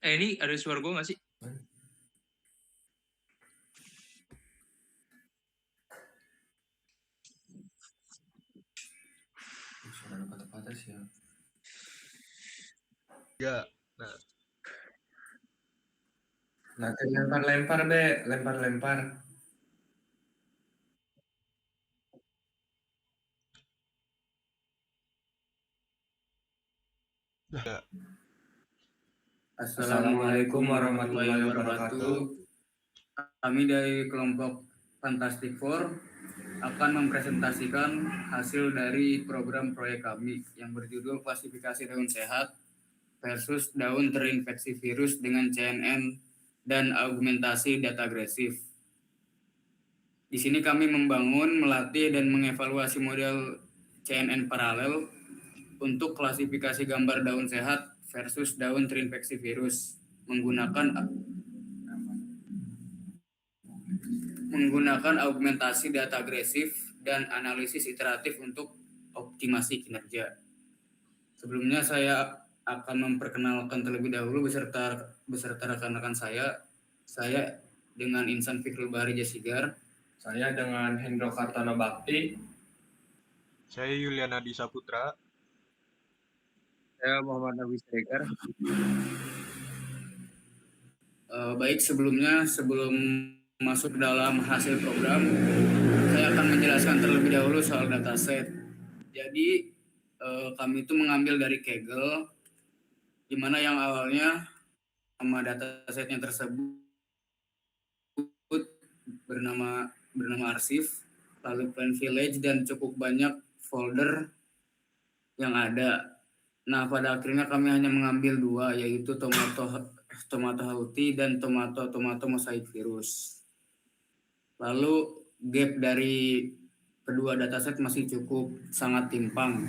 Ini ada suara gue nggak sih? Suara patah-patah sih ya. Ya, nah. Nanti lempar-lempar be, lempar-lempar. Ya. Assalamualaikum warahmatullahi wabarakatuh. Kami dari kelompok Fantastic Four akan mempresentasikan hasil dari program proyek kami yang berjudul klasifikasi daun sehat versus daun terinfeksi virus dengan CNN dan augmentasi data agresif. Di sini kami membangun, melatih, dan mengevaluasi model CNN paralel untuk klasifikasi gambar daun sehat versus daun terinfeksi virus menggunakan augmentasi data agresif dan analisis iteratif untuk optimasi kinerja. Sebelumnya saya akan memperkenalkan terlebih dahulu beserta rekan-rekan saya. Saya dengan Insan Fikrul Bahri Jasigar. Saya dengan Hendro Kartono Bakti. Saya Yuliana Disaputra. Saya Muhammad Nabi Sregar. Baik, sebelum masuk dalam hasil program, saya akan menjelaskan terlebih dahulu soal dataset. Jadi kami itu mengambil dari Kaggle, di mana yang awalnya nama datasetnya tersebut bernama arsip, lalu plan village, dan cukup banyak folder yang ada. Nah, pada akhirnya kami hanya mengambil dua, yaitu tomato hauti dan tomato mosaic virus. Lalu gap dari kedua dataset masih cukup sangat timpang,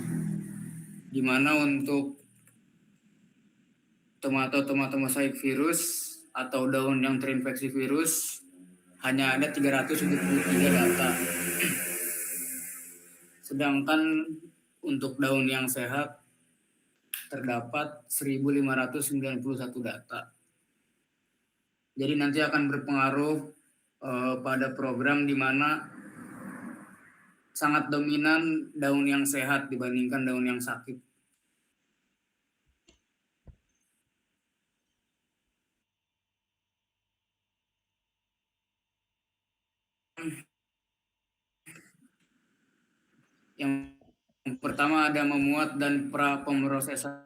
di mana untuk tomato mosaic virus atau daun yang terinfeksi virus hanya ada 373 data. Sedangkan untuk daun yang sehat terdapat 1.591 data. Jadi nanti akan berpengaruh pada program di mana sangat dominan daun yang sehat dibandingkan daun yang sakit. Yang pertama ada memuat dan pra pemrosesan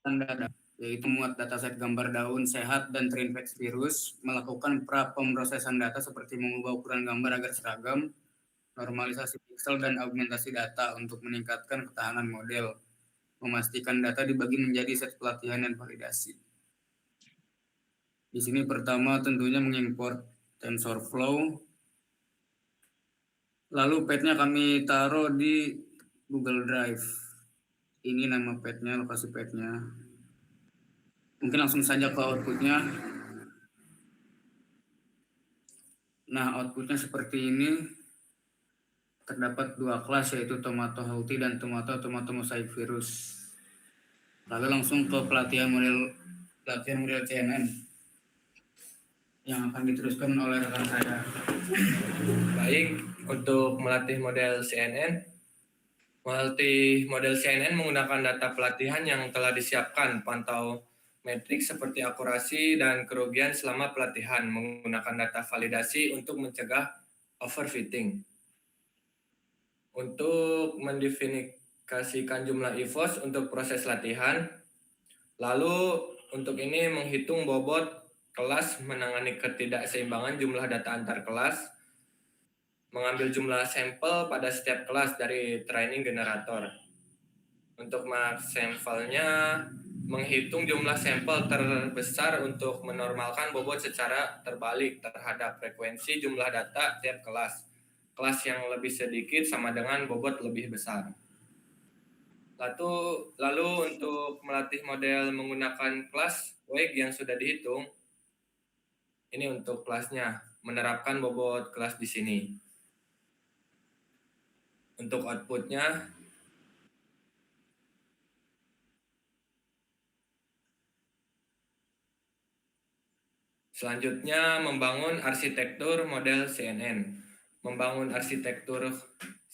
data, yaitu memuat dataset gambar daun sehat dan terinfeksi virus, melakukan pra pemrosesan data seperti mengubah ukuran gambar agar seragam, normalisasi pixel, dan augmentasi data untuk meningkatkan ketahanan model, memastikan data dibagi menjadi set pelatihan dan validasi. Di sini pertama tentunya mengimport TensorFlow. Lalu padnya kami taruh di Google Drive. Ini nama padnya, lokasi padnya. Mungkin langsung saja ke outputnya. Nah, outputnya seperti ini. Terdapat dua kelas, yaitu tomato hauti dan tomato mosaic virus. Lalu langsung ke pelatihan model CNN yang akan diteruskan oleh rekan saya. Baik, untuk melatih model CNN, menggunakan data pelatihan yang telah disiapkan, pantau metrik seperti akurasi dan kerugian selama pelatihan, menggunakan data validasi untuk mencegah overfitting. Untuk mendefinisikan jumlah EVOS untuk proses latihan, lalu untuk ini menghitung bobot kelas, menangani ketidakseimbangan jumlah data antar kelas, mengambil jumlah sampel pada setiap kelas dari training generator. Untuk max sampelnya, menghitung jumlah sampel terbesar untuk menormalkan bobot secara terbalik terhadap frekuensi jumlah data tiap kelas. Kelas yang lebih sedikit sama dengan bobot lebih besar. Lalu untuk melatih model menggunakan kelas WEG yang sudah dihitung, ini untuk kelasnya, menerapkan bobot kelas di sini. Untuk outputnya, Selanjutnya, membangun arsitektur model CNN. Membangun arsitektur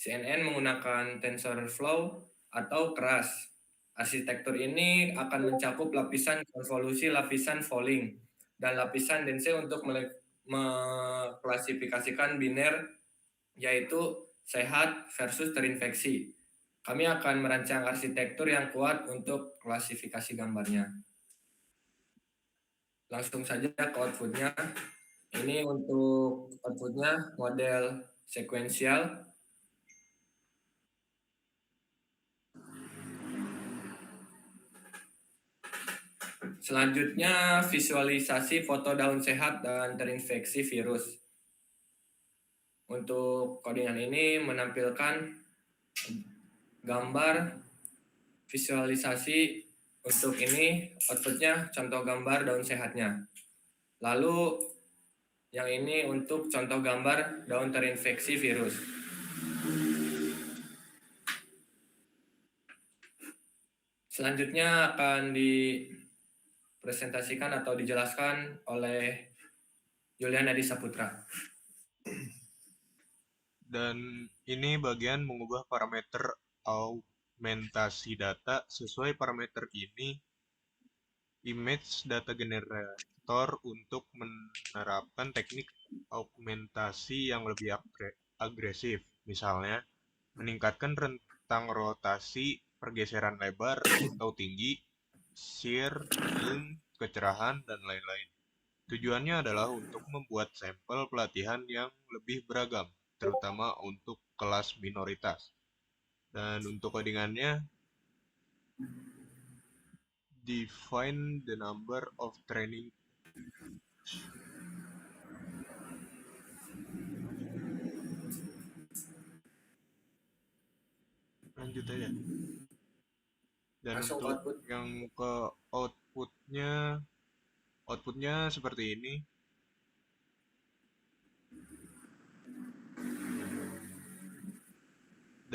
CNN menggunakan TensorFlow atau Keras. Arsitektur ini akan mencakup lapisan konvolusi, lapisan Falling, dan lapisan dense untuk mengklasifikasikan biner, yaitu sehat versus terinfeksi. Kami akan merancang arsitektur yang kuat untuk klasifikasi gambarnya. Langsung saja ke outputnya. Ini untuk outputnya model sekuensial. Selanjutnya visualisasi foto daun sehat dan terinfeksi virus. Untuk codingan ini menampilkan gambar visualisasi. Untuk ini outputnya contoh gambar daun sehatnya. Lalu yang ini untuk contoh gambar daun terinfeksi virus. Selanjutnya akan dipresentasikan atau dijelaskan oleh Yulian Adi Saputra. Dan ini bagian mengubah parameter augmentasi data. Sesuai parameter ini, image data generator untuk menerapkan teknik augmentasi yang lebih agresif. Misalnya, meningkatkan rentang rotasi, pergeseran lebar atau tinggi, shear, zoom, kecerahan, dan lain-lain. Tujuannya adalah untuk membuat sampel pelatihan yang lebih beragam, terutama untuk kelas minoritas. Dan untuk codingannya, define the number of training. Lanjut aja. Dan Langsung ke untuk output. yang ke outputnya seperti ini.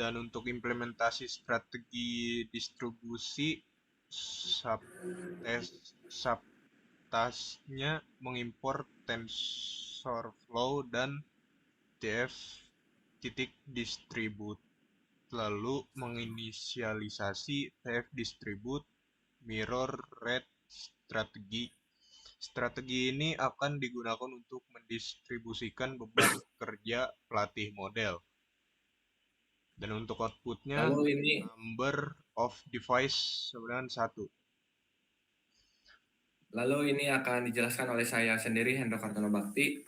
Dan untuk implementasi strategi distribusi, subtasknya mengimpor TensorFlow dan tf-distribute, lalu menginisialisasi tf-distribute mirror rate strategi. Strategi ini akan digunakan untuk mendistribusikan beban kerja pelatih model. Dan untuk outputnya, Lalu ini number of device sebenarnya 1. Lalu ini akan dijelaskan oleh saya sendiri, Hendro Kartono Bakti.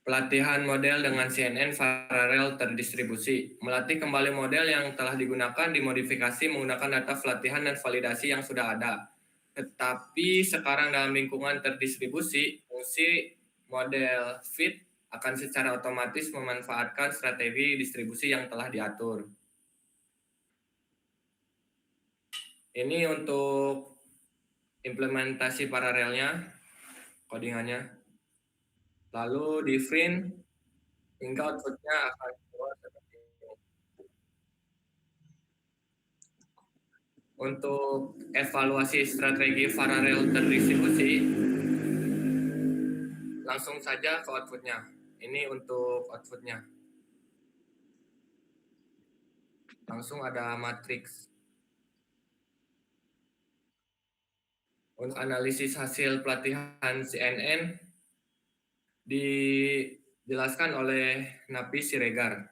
Pelatihan model dengan CNN paralel terdistribusi. Melatih kembali model yang telah digunakan dimodifikasi menggunakan data pelatihan dan validasi yang sudah ada. Tetapi sekarang dalam lingkungan terdistribusi, fungsi model fit akan secara otomatis memanfaatkan strategi distribusi yang telah diatur. Ini untuk implementasi paralelnya, codingannya. Lalu di print hingga outputnya akan keluar seperti ini. Untuk evaluasi strategi paralel terdistribusi, langsung saja ke outputnya. Ini untuk outputnya. Langsung ada matriks. Untuk analisis hasil pelatihan CNN dijelaskan oleh Napi Siregar.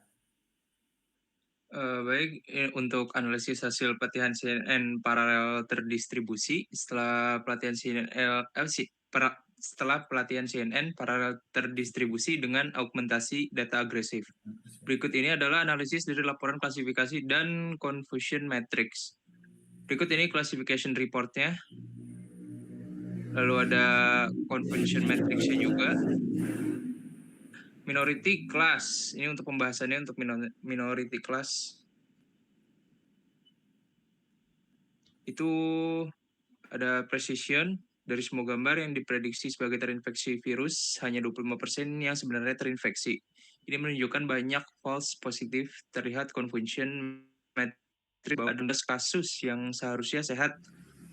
Baik, untuk analisis hasil pelatihan CNN paralel terdistribusi setelah pelatihan CNN paralel terdistribusi dengan augmentasi data agresif. Berikut ini adalah analisis dari laporan klasifikasi dan confusion matrix. Berikut ini classification report-nya. Lalu ada confusion matrix-nya juga. Minority class, ini untuk pembahasannya untuk minority class. Itu ada precision dari semua gambar yang diprediksi sebagai terinfeksi virus, hanya 25% yang sebenarnya terinfeksi. Ini menunjukkan banyak false positif, terlihat confusion matrix bahwa ada kasus yang seharusnya sehat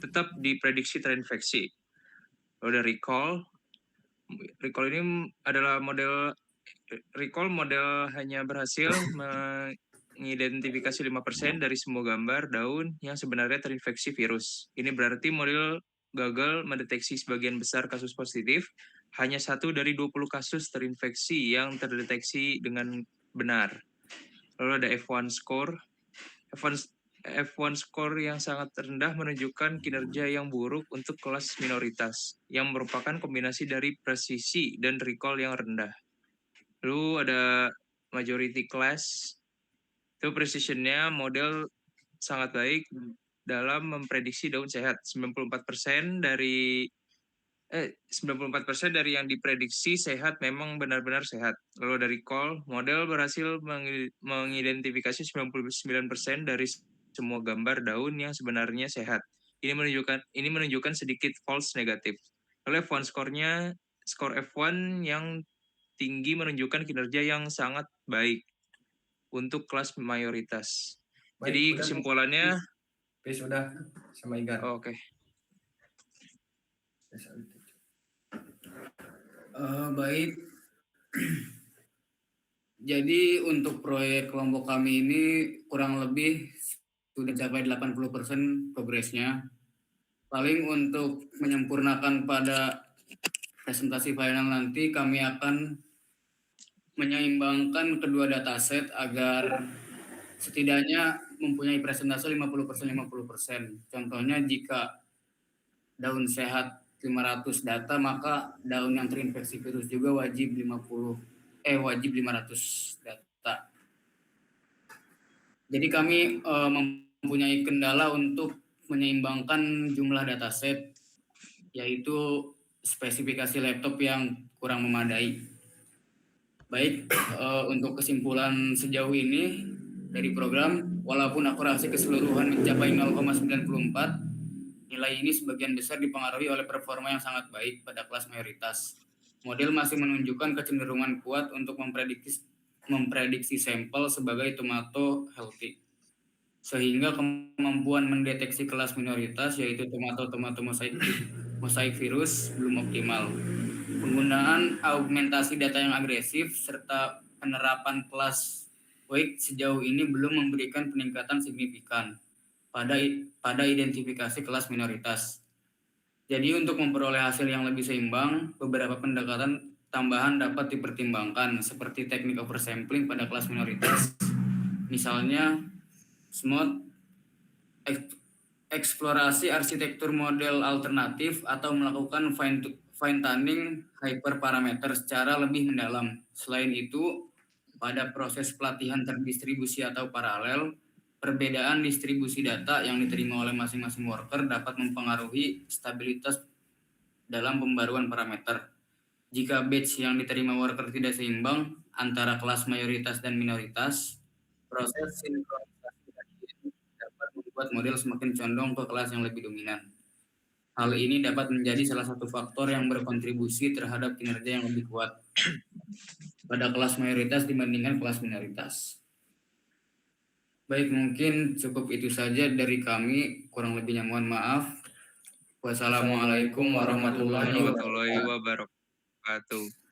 tetap diprediksi terinfeksi. Lalu ada recall. Recall ini adalah recall model hanya berhasil mengidentifikasi 5% dari semua gambar daun yang sebenarnya terinfeksi virus. Ini berarti model gagal mendeteksi sebagian besar kasus positif, hanya 1 dari 20 kasus terinfeksi yang terdeteksi dengan benar. Lalu ada F1 score. F1 score yang sangat rendah menunjukkan kinerja yang buruk untuk kelas minoritas, yang merupakan kombinasi dari presisi dan recall yang rendah. Lalu ada majority class, itu precision-nya model sangat baik dalam memprediksi daun sehat. 94% dari 94% dari yang diprediksi sehat memang benar-benar sehat. Lalu dari call, model berhasil mengidentifikasi 99% dari semua gambar daun yang sebenarnya sehat. Ini menunjukkan sedikit false negatif. Lalu F1 score-nya, skor F1 yang tinggi menunjukkan kinerja yang sangat baik untuk kelas mayoritas. Jadi Baik, kesimpulannya, sudah sama Igar. oke. Baik. Jadi untuk proyek kelompok kami ini kurang lebih sudah capai 80% progresnya. Paling untuk menyempurnakan pada presentasi final nanti kami akan menyeimbangkan kedua dataset agar setidaknya mempunyai presentase 50% 50%. Contohnya jika daun sehat 500 data, maka daun yang terinfeksi virus juga wajib 500 data. Jadi kami mempunyai kendala untuk menyeimbangkan jumlah dataset, yaitu spesifikasi laptop yang kurang memadai. Baik, untuk kesimpulan sejauh ini dari program, walaupun akurasi keseluruhan mencapai 0,94, nilai ini sebagian besar dipengaruhi oleh performa yang sangat baik pada kelas mayoritas. Model masih menunjukkan kecenderungan kuat untuk memprediksi sampel sebagai tomato healthy. Sehingga kemampuan mendeteksi kelas minoritas yaitu tomato mosaik virus belum optimal. Penggunaan augmentasi data yang agresif serta penerapan kelas weight sejauh ini belum memberikan peningkatan signifikan pada identifikasi kelas minoritas. Jadi untuk memperoleh hasil yang lebih seimbang, beberapa pendekatan tambahan dapat dipertimbangkan seperti teknik oversampling pada kelas minoritas. Misalnya smooth eksplorasi arsitektur model alternatif atau melakukan fine tuning hyperparameter secara lebih mendalam. Selain itu, pada proses pelatihan terdistribusi atau paralel, perbedaan distribusi data yang diterima oleh masing-masing worker dapat mempengaruhi stabilitas dalam pembaruan parameter. Jika batch yang diterima worker tidak seimbang antara kelas mayoritas dan minoritas, proses sinkronisasi dapat membuat model semakin condong ke kelas yang lebih dominan. Hal ini dapat menjadi salah satu faktor yang berkontribusi terhadap kinerja yang lebih kuat pada kelas mayoritas dibandingkan kelas minoritas. Baik, mungkin cukup itu saja dari kami. Kurang lebihnya mohon maaf. Wassalamualaikum warahmatullahi wabarakatuh. Warahmatullahi wabarakatuh.